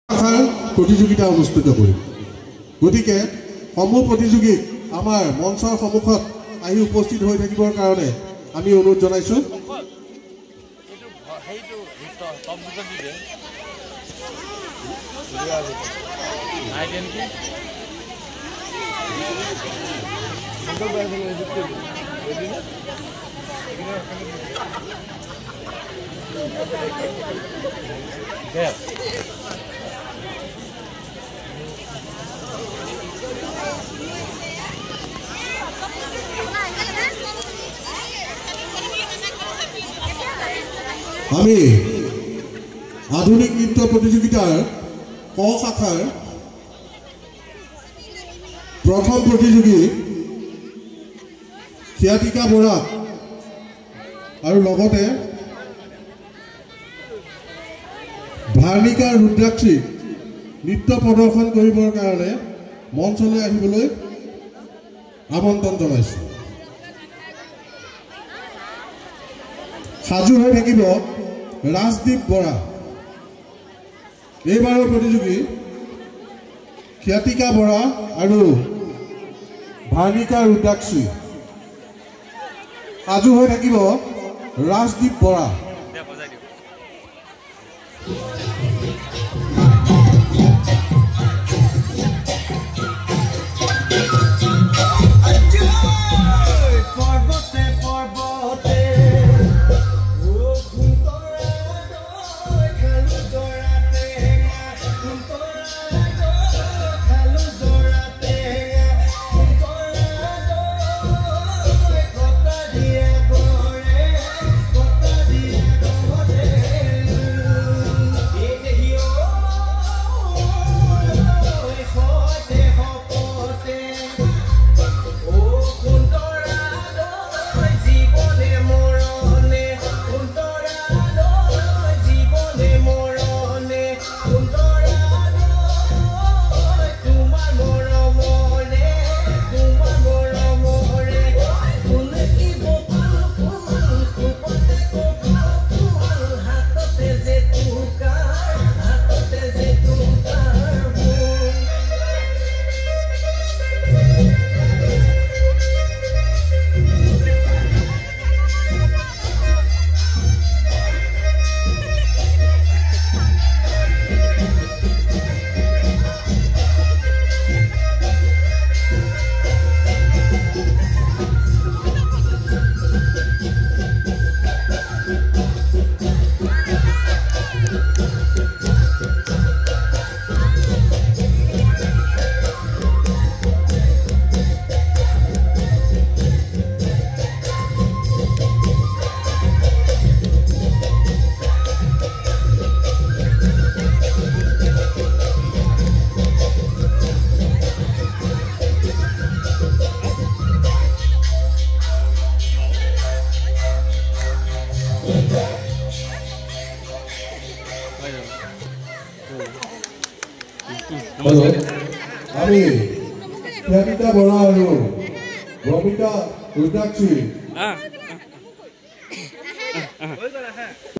প্ৰতিযোগিতা অনুষ্ঠিত কৰিম গতিকে সমূহ প্ৰতিযোগীক আমাৰ মঞ্চৰ সন্মুখত আহি উপস্থিত হৈ থাকিবৰ কাৰণে আমি অনুৰোধ জনাইছো আমি আধুনিক নৃত্য প্ৰতিযোগিতাৰ ক শাখাৰ প্ৰথম প্ৰতিযোগী খিয়াতিকা বৰা আৰু লগতে ভাৰ্ণিকা ৰুদ্ৰাক্ষী নৃত্য প্ৰদৰ্শন কৰিবৰ কাৰণে মঞ্চলৈ আহিবলৈ আমন্ত্ৰণ জনাইছো সাজু হৈ থাকিব ৰাজদীপ বৰা এইবাৰৰ প্ৰতিযোগী খিয়াতিকা বৰা আৰু ভাৰ্ণিকা ৰুদ্ৰাক্ষী সাজু হৈ থাকিব ৰাজদীপ বৰা আমি খিয়াতিকা বৰা আৰু ভাৰ্ণিকা ৰুদ্ৰাক্ষী